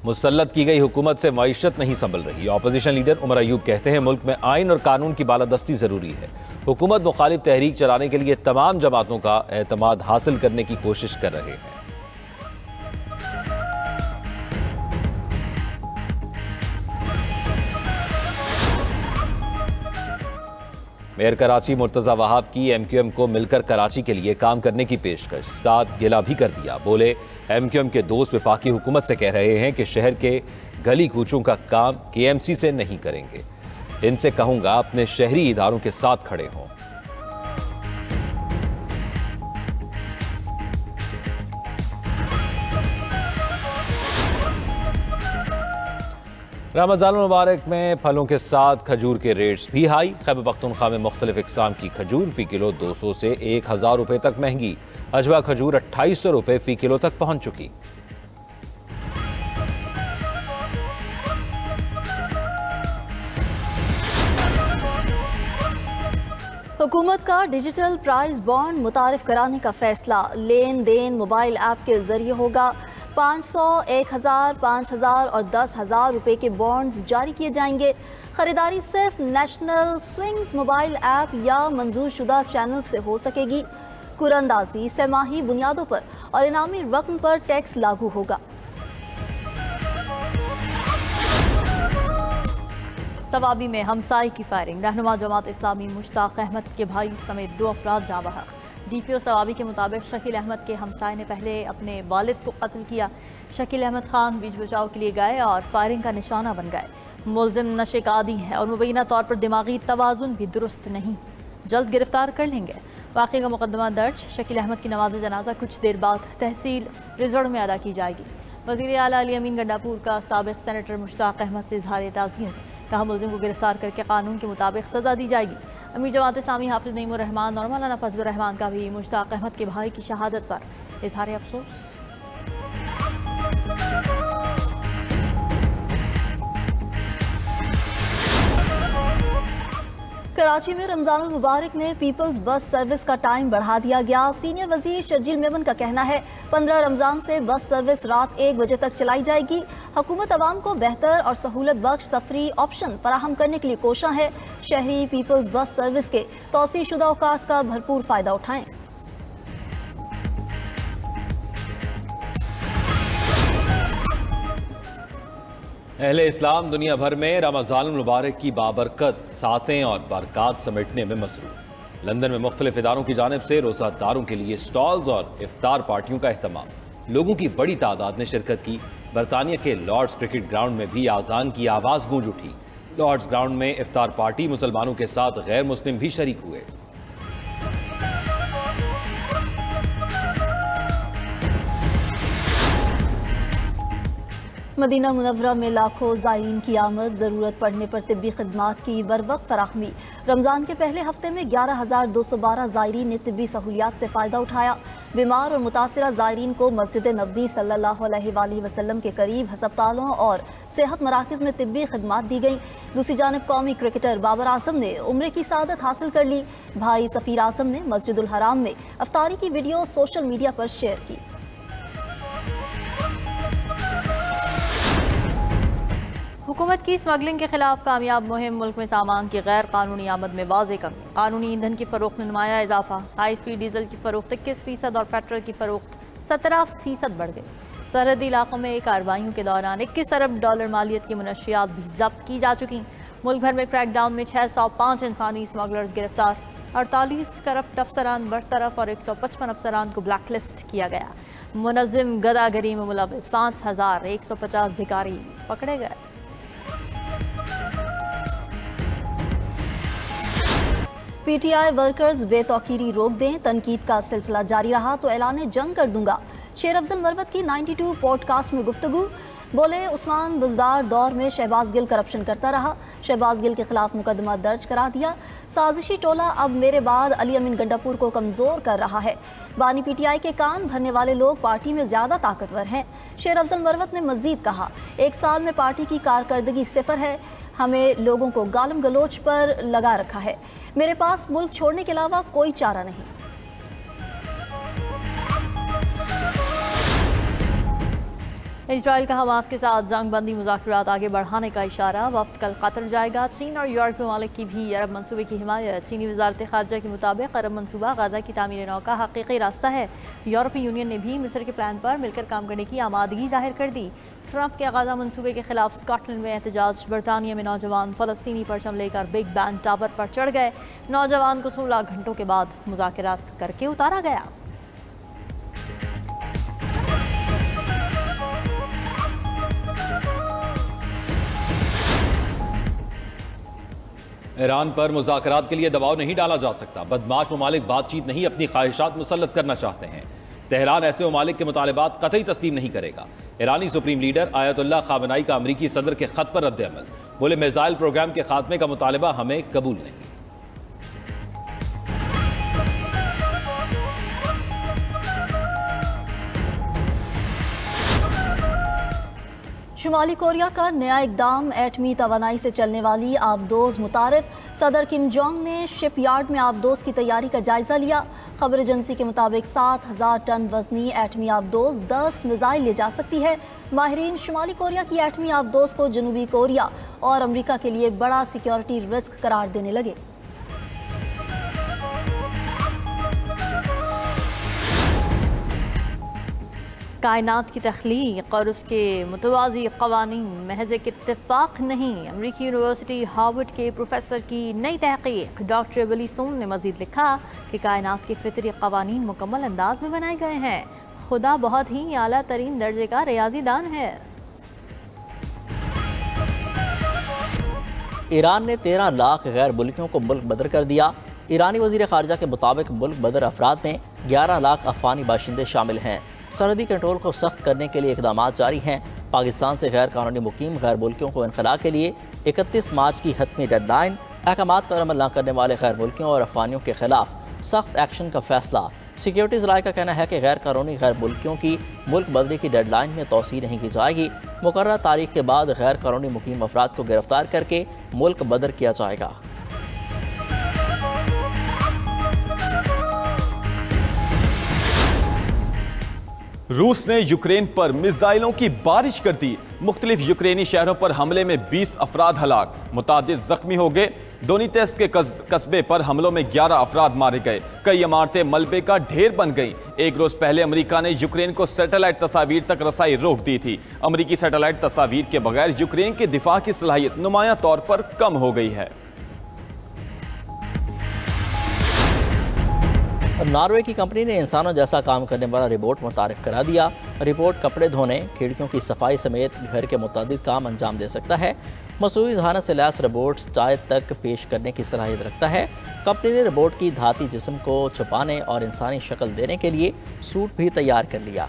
मुसल्लत की गई हुकूमत से मईशत नहीं संभल रही। अपोजिशन लीडर उमर अयूब कहते हैं मुल्क में आइन और कानून की बालादस्ती जरूरी है। हुकूमत मुखालिफ तहरीक चलाने के लिए तमाम जमातों का एतमाद हासिल करने की कोशिश कर रहे हैं। मेयर कराची मुर्तजा वहाब की MQM को मिलकर कराची के लिए काम करने की पेशकश, साथ गिला भी कर दिया। बोले MQM के दोस्त वफाकी हुकूमत से कह रहे हैं कि शहर के गली कूचों का काम KMC से नहीं करेंगे। इनसे कहूंगा अपने शहरी इदारों के साथ खड़े हों। रमज़ान मुबारक में फलों के साथ खजूर के रेट्स भी हाई। खैबर पख्तूनख्वा में मुख्तलिफ इकसाम की खजूर फ़ी किलो 200 से 1000 रुपये तक महंगी। अजवा खजूर 2800 रुपये फ़ी किलो तक पहुंच चुकी। हुकूमत का डिजिटल प्राइस बॉन्ड मुतारिफ कराने का फैसला। लेन देन मोबाइल ऐप के जरिए होगा। 500, 1000, 5000 और 10,000 रुपये के बॉन्ड्स जारी किए जाएंगे। खरीदारी सिर्फ नेशनल स्विंग्स मोबाइल ऐप या मंजूर शुदा चैनल से हो सकेगी। कुरंदाजी सहमाही बुनियादों पर और इनामी रकम पर टैक्स लागू होगा। सवाबी में हमसाई की फायरिंग। रहनुमा जमात इस्लामी मुश्ताक अहमद के भाई समेत 2 अफराद जाँ बहक। DPO सवाबी के मुताबिक शकील अहमद के हमसाए ने पहले अपने वालिद को कत्ल किया। शकील अहमद खान बीच बचाव के लिए गए और फायरिंग का निशाना बन गए। मुलजिम नशे का आदी है और मुबैना तौर पर दिमागी तवाजुन भी दुरुस्त नहीं। जल्द गिरफ्तार कर लेंगे। वाक़े का मुकदमा दर्ज। शकील अहमद की नमाज जनाजा कुछ देर बाद तहसील रिजड़ में अदा की जाएगी। वज़ीर आला अली अमीन गंडापुर का साबिक़ सेनेटर मुश्ताक अहमद से इजहार ताज़ियत। कहा मुलजिम को गिरफ्तार करके कानून के मुताबिक सज़ा दी जाएगी। अमीर जमात इस्लामी हाफिज़ नईमुर रहमान और मौलाना फजलुर रहमान का भी मुश्ताक अहमद के भाई की शहादत पर इजहार अफसोस। कराची में रमज़ान मुबारक में पीपल्स बस सर्विस का टाइम बढ़ा दिया गया। सीनियर वजीर शर्जील मेमन का कहना है 15 रमज़ान से बस सर्विस रात 1 बजे तक चलाई जाएगी। हुकूमत अवाम को बेहतर और सहूलत बख्श सफरी ऑप्शन फराहम करने के लिए कोशा है। शहरी पीपल्स बस सर्विस के तौसीह शुदा औकात का भरपूर फ़ायदा उठाएँ। अहले इस्लाम दुनिया भर में रमज़ान मुबारक की बाबरकत सातें और बरक़ात समेटने में मसरूफ़। लंदन में मुख्तलिफ इदारों की जानिब से रोज़ादारों के लिए स्टॉल्स और इफ्तार पार्टियों का अहतमाम। लोगों की बड़ी तादाद ने शिरकत की। बरतानिया के लॉर्ड्स क्रिकेट ग्राउंड में भी आज़ान की आवाज़ गूंज उठी। लॉर्ड्स ग्राउंड में इफ्तार पार्टी मुसलमानों के साथ गैर मुस्लिम भी शरीक हुए। मदीना मुनव्वरा में लाखों ज़ायरीन की आमद। ज़रूरत पड़ने पर तिब्बी खदमात की बरवक्त फराहमी। रमज़ान के पहले हफ्ते में 11,212 ज़ायरीन ने तिब्बी सहूलियात से फ़ायदा उठाया। बीमार और मुतासिरा ज़ायरीन को मस्जिद नबी सल्लल्लाहु अलैहि वसल्लम के करीब हस्पतालों और सेहत मराकज़ में तिब्बी खदमात दी गई। दूसरी जानब कौमी क्रिकेटर बाबर आजम ने उम्रे की सादत हासिल कर ली। भाई सफ़ीर आजम ने मस्जिदुल हराम में अफ्तारी की वीडियो सोशल मीडिया पर शेयर की। हुकूमत की स्मगलिंग के खिलाफ कामयाब मुहिम। मुल्क में सामान की गैर कानूनी आमद में वाज़ेह कमी। कानूनी ईंधन की फ़रोख्त में नुमाया इजाफा। हाई स्पीड डीजल की फ़रोख्त 21% और पेट्रोल की फ़रोख्त 17% बढ़ गई। सरहदी इलाकों में कार्रवाइयों के दौरान 21 अरब डॉलर मालियत की मुनशियात भी जब्त की जा चुकी। मुल्क भर में क्रैकडाउन में 605 इंसानी स्मगलर्स गिरफ्तार। 48 करप्ट अफसरान बरतरफ और 155 अफसरान को ब्लैक लिस्ट किया गया। मुनज़्ज़िम गदागरी में मुलविस 5150 भिखारी पकड़े गए। PTI वर्कर्स बेतौकीरी रोक दें। तनकीद का सिलसिला जारी रहा तो ऐलान जंग कर दूंगा। शेर अफजल मरवत की 92 पॉडकास्ट में गुफ्तगू। बोले उस्मान बुजदार दौर में शहबाज गिल करप्शन करता रहा। शहबाज गिल के खिलाफ मुकदमा दर्ज करा दिया। साजिशी टोला अब मेरे बाद अली अमीन गंडापुर को कमज़ोर कर रहा है। बानी PTI के कान भरने वाले लोग पार्टी में ज़्यादा ताकतवर हैं। शेर अफजल मरवत ने मजीद कहा 1 साल में पार्टी की कारकर्दगी 0 है। हमें लोगों को गालम गलोच पर लगा रखा है। मेरे पास मुल्क छोड़ने के अलावा कोई चारा नहीं। इजराइल का हमास के साथ जंग बंदी मुज़ाकरात आगे बढ़ाने का इशारा। वफ्द कल कतर जाएगा। चीन और यूरोपीय ममालिक की भी अरब मनसूबे की हिमायत। चीनी वजारत ख़ारजा के मुताबिक अरब मनसूबा गाज़ा की तामीर नौ का हकीकी रास्ता है। यूरोपीय यूनियन ने भी मिस्र के प्लान पर मिलकर काम करने की आमादगी जाहिर कर दी। ट्रंप के गाज़ा मनसूबे के खिलाफ स्कॉटलैंड में एहतजाज। बरतानिया में नौजवान फ़लस्तीनी परचम लेकर बिग बैन टावर पर चढ़ गए। नौजवान को 16 घंटों के बाद मुज़ाकरात करके उतारा गया। ईरान पर मुज़ाकरात के लिए दबाव नहीं डाला जा सकता। बदमाश ममालिक बातचीत नहीं, अपनी ख्वाहिशात मुसल्लत करना चाहते हैं। तेहरान ऐसे ममालिक के मुतालबात कतई तस्लीम नहीं करेगा। ईरानी सुप्रीम लीडर आयतुल्लाह खामेनी का अमरीकी सदर के खत पर रद्द अमल। बोले, मिसाइल प्रोग्राम के खात्मे का मुतालबा हमें कबूल नहीं। शुमाली कोरिया का नया इकदाम, एटमी तवानाई से चलने वाली आबदोज मुतारिफ। सदर किम जोंग ने शिपयार्ड में आबदोज की तैयारी का जायजा लिया। खबर एजेंसी के मुताबिक 7000 टन वजनी एटमी आबदोज 10 मिसाइल ले जा सकती है। माहिरीन शुमाली कोरिया की एटमी आबदोज को जनूबी कोरिया और अमरीका के लिए बड़ा सिक्योरिटी रिस्क करार देने लगे। कायनात की तख्लीक और उसके मुतवाज़ी क़वानीन महज एक इत्तेफाक नहीं। अमरीकी यूनिवर्सिटी हार्वर्ड के प्रोफेसर की नई तहक़ीक़। डॉक्टर विली सोन ने मज़ीद लिखा कि कायनात के फितरी क़वानीन मुकम्मल अंदाज में बनाए गए हैं। खुदा बहुत ही आला तरीन दर्जे का रियाजीदान है। ईरान ने 13 लाख गैर मुल्कियों को मुल्क बदर कर दिया। ईरानी वज़ीर ख़ारजा के मुताबिक मुल्क बदर अफराद में 11 लाख अफ़गानी बाशिंदे शामिल हैं। सरहदी कंट्रोल को सख्त करने के लिए इक़दामात जारी हैं। पाकिस्तान से गैर कानूनी मुकीम गैर मुल्कियों को इनखला के लिए 31 मार्च की हतमी डेडलाइन। अहकामात पर अमल न करने वाले गैर मुल्कियों और अफ़गानियों के खिलाफ सख्त एक्शन का फैसला। सिक्योरिटीज़ राय का कहना है कि गैर कानूनी गैर मुल्कियों की मुल्क बदरी की डेडलाइन में तोसी नहीं की जाएगी। मुकर्रर तारीख के बाद गैर कानूनी मुकीम अफराद को गिरफ्तार करके मुल्क बदर किया जाएगा। रूस ने यूक्रेन पर मिसाइलों की बारिश कर दी। मुख्तलिफ यूक्रेनी शहरों पर हमले में 20 अफराद हलाक, मुतादिद जख्मी हो गए। दोनीतेस के कस्बे पर हमलों में 11 अफराद मारे गए। कई इमारतें मलबे का ढेर बन गईं। एक रोज पहले अमेरिका ने यूक्रेन को सैटेलाइट तस्वीर तक रसाई रोक दी थी। अमेरिकी सैटेलाइट तस्वीर के बगैर यूक्रेन की दिफा की सलाहियत नुमाया तौर पर कम हो गई है। नॉर्वे की कंपनी ने इंसानों जैसा काम करने वाला रोबोट मुतारिफ करा दिया। रोबोट कपड़े धोने, खिड़कियों की सफाई समेत घर के मुताबिक काम अंजाम दे सकता है। मसूई जहानत से लैस रोबोट चाय तक पेश करने की सलाहियत रखता है। कंपनी ने रोबोट की धाती जिस्म को छुपाने और इंसानी शक्ल देने के लिए सूट भी तैयार कर लिया।